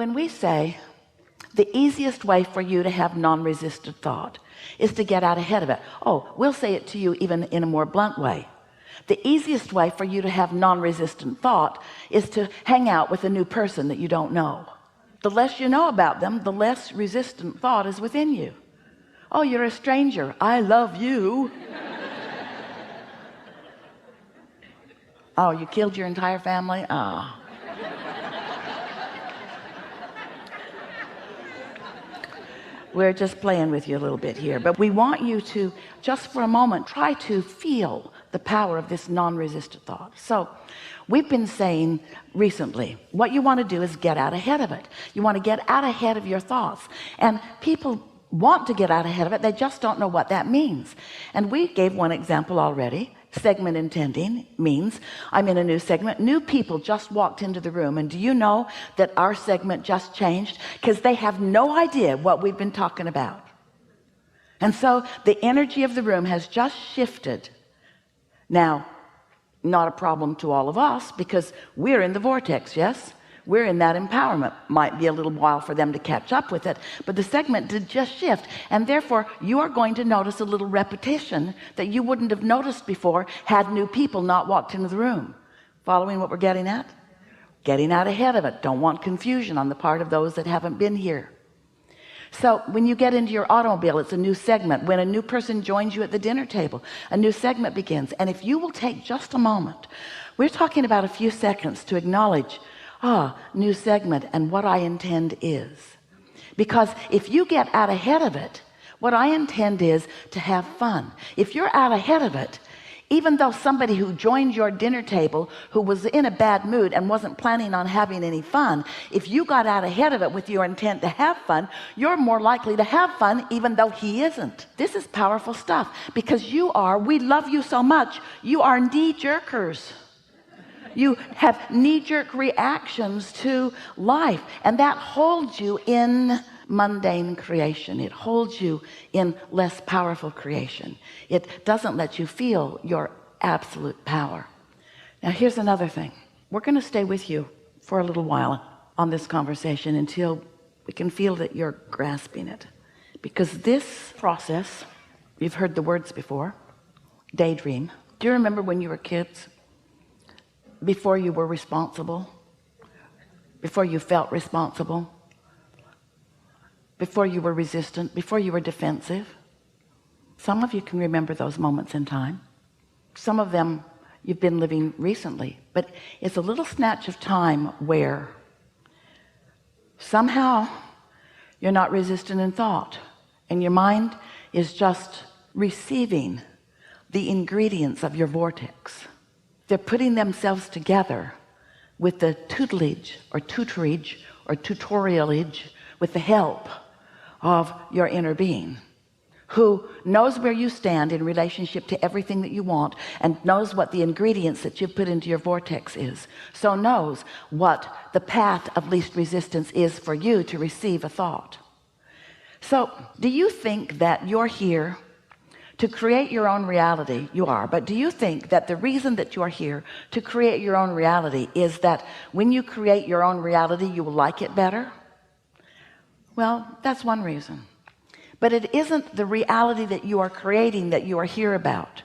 When we say the easiest way for you to have non-resistant thought is to get out ahead of it, we'll say it to you even in a more blunt way. The easiest way for you to have non-resistant thought is to hang out with a new person that you don't know. The less you know about them, the less resistant thought is within you. Oh, you're a stranger, I love you. Oh, you killed your entire family? Oh. We're just playing with you a little bit here, but we want you to just for a moment try to feel the power of this non-resistant thought. So we've been saying recently, what you want to do is get out ahead of it. You want to get out ahead of your thoughts, and people want to get out ahead of it, they just don't know what that means. And we gave one example already. Segment intending means I'm in a new segment, new people just walked into the room, and do you know that our segment just changed because they have no idea what we've been talking about? And so the energy of the room has just shifted. Now, not a problem to all of us because we're in the vortex. Yes, we're in that empowerment. Might be a little while for them to catch up with it, but the segment did just shift, and therefore you are going to notice a little repetition that you wouldn't have noticed before had new people not walked into the room. Following what we're getting at? Getting out ahead of it. Don't want confusion on the part of those that haven't been here. So when you get into your automobile, it's a new segment. When a new person joins you at the dinner table, a new segment begins. And if you will take just a moment, we're talking about a few seconds to acknowledge new segment and what I intend is. Because if you get out ahead of it, what I intend is to have fun. If you're out ahead of it, even though somebody who joined your dinner table who was in a bad mood and wasn't planning on having any fun, if you got out ahead of it with your intent to have fun, you're more likely to have fun even though he isn't. This is powerful stuff, because we love you so much, you are knee-jerkers. You have knee-jerk reactions to life, and that holds you in mundane creation. It holds you in less powerful creation. It doesn't let you feel your absolute power. Now here's another thing. We're going to stay with you for a little while on this conversation until we can feel that you're grasping it, because this process, you've heard the words before, daydream. Do you remember when you were kids? Before you were responsible, before you felt responsible, before you were resistant, before you were defensive. Some of you can remember those moments in time. Some of them you've been living recently, but it's a little snatch of time where somehow you're not resistant in thought, and your mind is just receiving the ingredients of your vortex. They're putting themselves together with the tutelage or tutorialage, with the help of your inner being, who knows where you stand in relationship to everything that you want, and knows what the ingredients that you've put into your vortex is, so knows what the path of least resistance is for you to receive a thought. So do you think that you're here to create your own reality? You are. But do you think that the reason that you're here to create your own reality is that when you create your own reality you will like it better? Well, that's one reason, but it isn't the reality that you are creating that you are here about.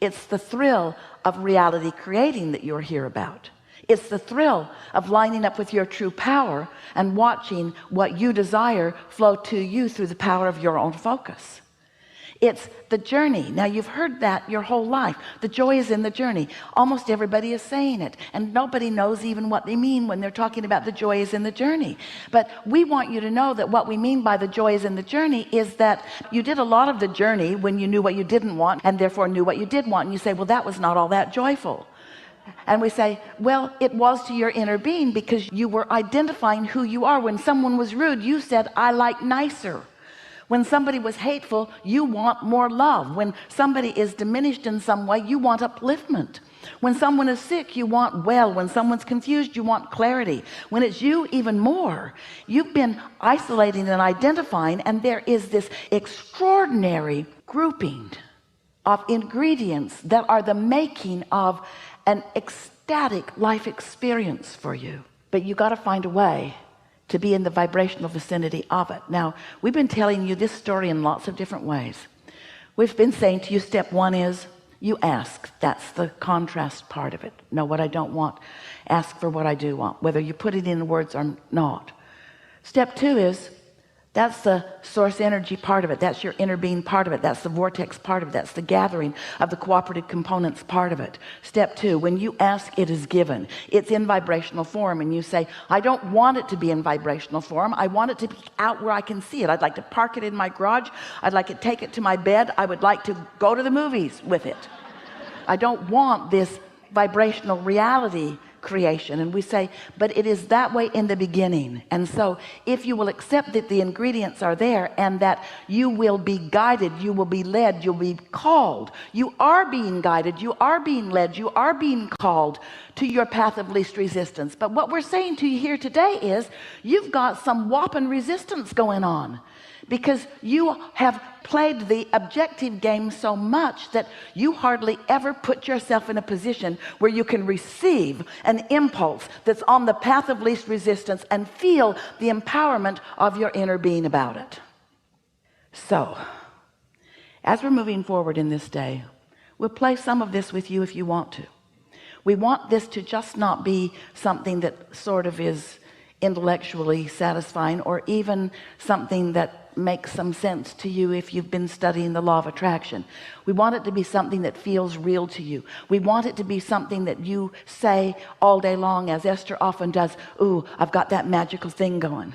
It's the thrill of reality creating that you're here about. It's the thrill of lining up with your true power and watching what you desire flow to you through the power of your own focus. It's the journey. Now you've heard that your whole life. The joy is in the journey. Almost everybody is saying it, and nobody knows even what they mean when they're talking about the joy is in the journey. But we want you to know that what we mean by the joy is in the journey is that you did a lot of the journey when you knew what you didn't want and therefore knew what you did want, and you say, well, that was not all that joyful. And we say, well, it was to your inner being, because you were identifying who you are. When someone was rude, you said, I like nicer. When somebody was hateful, you want more love. When somebody is diminished in some way, you want upliftment. When someone is sick, you want well. When someone's confused, you want clarity. When it's you, even more. You've been isolating and identifying, and there is this extraordinary grouping of ingredients that are the making of an ecstatic life experience for you. But you got to find a way to be in the vibrational vicinity of it. Now, we've been telling you this story in lots of different ways. We've been saying to you, step one is you ask. That's the contrast part of it. Know what I don't want, ask for what I do want, whether you put it in words or not. Step two is that's the source energy part of it. That's your inner being part of it. That's the vortex part of it. That's the gathering of the cooperative components part of it. Step two, when you ask, it is given. It's in vibrational form, and you say, I don't want it to be in vibrational form. I want it to be out where I can see it. I'd like to park it in my garage. I'd like to take it to my bed. I would like to go to the movies with it. I don't want this vibrational reality creation. And we say, but it is that way in the beginning. And so if you will accept that the ingredients are there and that you will be guided, you will be led, you'll be called, you are being guided, you are being led, you are being called to your path of least resistance. But what we're saying to you here today is you've got some whopping resistance going on, because you have played the objective game so much that you hardly ever put yourself in a position where you can receive an impulse that's on the path of least resistance and feel the empowerment of your inner being about it. So as we're moving forward in this day, we'll play some of this with you if you want to. We want this to just not be something that sort of is intellectually satisfying, or even something that makes some sense to you if you've been studying the law of attraction. We want it to be something that feels real to you. We want it to be something that you say all day long, as Esther often does, ooh, I've got that magical thing going.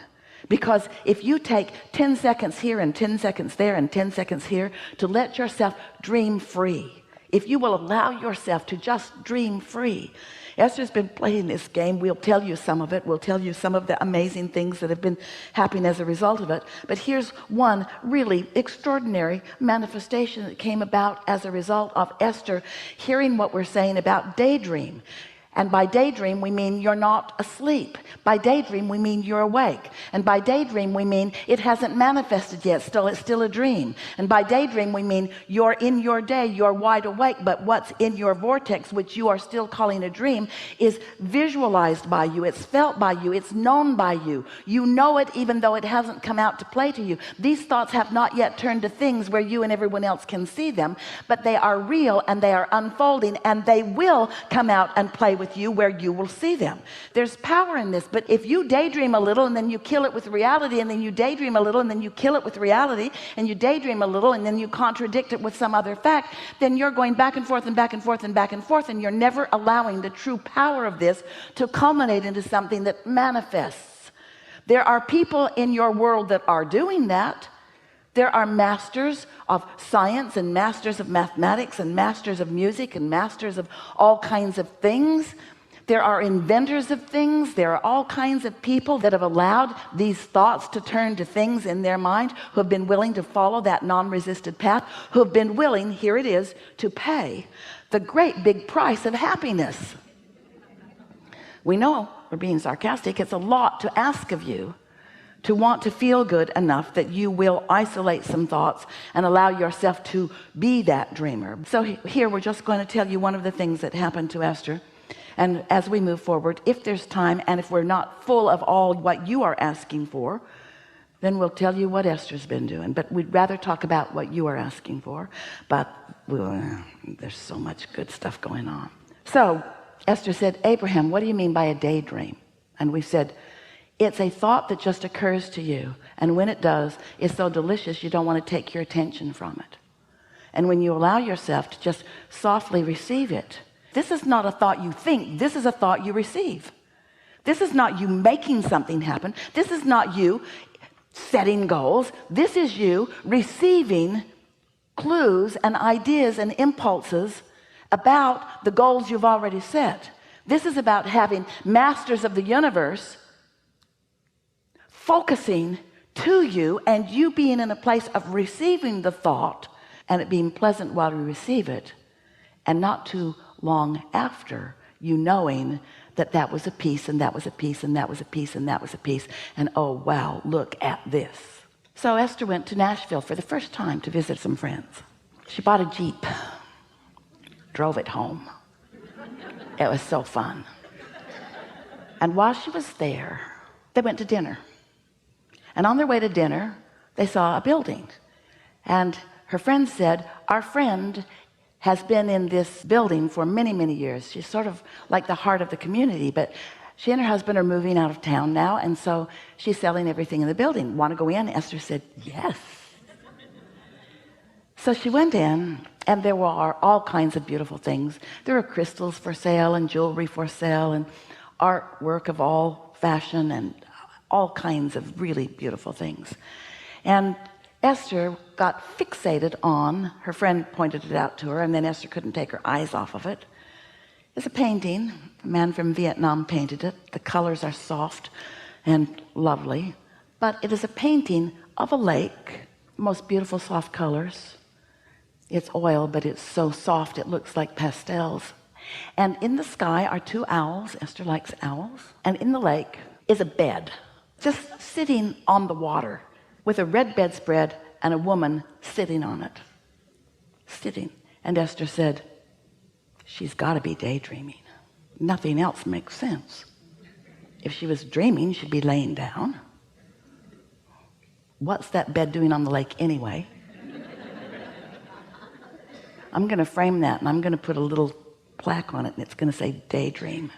Because if you take 10 seconds here and 10 seconds there and 10 seconds here to let yourself dream free, if you will allow yourself to just dream free. Esther's been playing this game. We'll tell you some of it. We'll tell you some of the amazing things that have been happening as a result of it. But here's one really extraordinary manifestation that came about as a result of Esther hearing what we're saying about daydream. And by daydream, we mean you're not asleep. By daydream, we mean you're awake. And by daydream, we mean it hasn't manifested yet. It's still a dream. And by daydream, we mean you're in your day, you're wide awake, but what's in your vortex, which you are still calling a dream, is visualized by you. It's felt by you. It's known by you. You know it even though it hasn't come out to play to you. These thoughts have not yet turned to things where you and everyone else can see them, but they are real and they are unfolding, and they will come out and play with you where you will see them. There's power in this. But if you daydream a little and then you kill it with reality, and then you daydream a little and then you kill it with reality, and you daydream a little and then you contradict it with some other fact, then you're going back and forth and back and forth and back and forth, and you're never allowing the true power of this to culminate into something that manifests. There are people in your world that are doing that. There are masters of science and masters of mathematics and masters of music and masters of all kinds of things. There are inventors of things. There are all kinds of people that have allowed these thoughts to turn to things in their mind, who have been willing to follow that non-resisted path, who have been willing, here it is, to pay the great big price of happiness. We know we're being sarcastic. It's a lot to ask of you to want to feel good enough that you will isolate some thoughts and allow yourself to be that dreamer. So here we're just going to tell you one of the things that happened to Esther. And as we move forward, if there's time, and if we're not full of all what you are asking for, then we'll tell you what Esther's been doing. But we'd rather talk about what you are asking for. But there's so much good stuff going on. So Esther said, Abraham, what do you mean by a daydream? And we said, it's a thought that just occurs to you, and when it does, it's so delicious you don't want to take your attention from it. And when you allow yourself to just softly receive it, this is not a thought you think, this is a thought you receive. This is not you making something happen. This is not you setting goals. This is you receiving clues and ideas and impulses about the goals you've already set. This is about having masters of the universe focusing to you, and you being in a place of receiving the thought and it being pleasant while you receive it, and not too long after, you knowing that that was a piece, and that was a piece, and that was a piece, and that was a piece, and oh wow, look at this. So Esther went to Nashville for the first time to visit some friends. She bought a Jeep, drove it home. It was so fun. And while she was there they went to dinner, and on their way to dinner they saw a building, and her friend said, our friend has been in this building for many years. She's sort of like the heart of the community, but she and her husband are moving out of town now, and so she's selling everything in the building. Want to go in? Esther said yes. So she went in, and there were all kinds of beautiful things. There were crystals for sale and jewelry for sale and artwork of all fashion and all kinds of really beautiful things. And Esther got fixated on, her friend pointed it out to her, and then Esther couldn't take her eyes off of it. It's a painting. A man from Vietnam painted it. The colors are soft and lovely, but it is a painting of a lake, most beautiful soft colors. It's oil, but it's so soft it looks like pastels. And in the sky are two owls. Esther likes owls. And in the lake is a bed, just sitting on the water, with a red bedspread and a woman sitting on it. Sitting. And Esther said, she's got to be daydreaming. Nothing else makes sense. If she was dreaming, she'd be laying down. What's that bed doing on the lake anyway? I'm going to frame that, and I'm going to put a little plaque on it, and it's going to say daydream.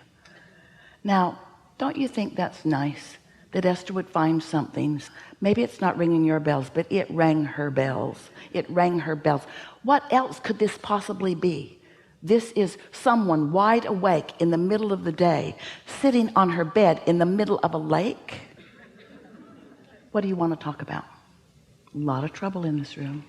Now, don't you think that's nice that Esther would find something? Maybe it's not ringing your bells, but it rang her bells. It rang her bells. What else could this possibly be? This is someone wide awake in the middle of the day, sitting on her bed in the middle of a lake. What do you want to talk about? A lot of trouble in this room.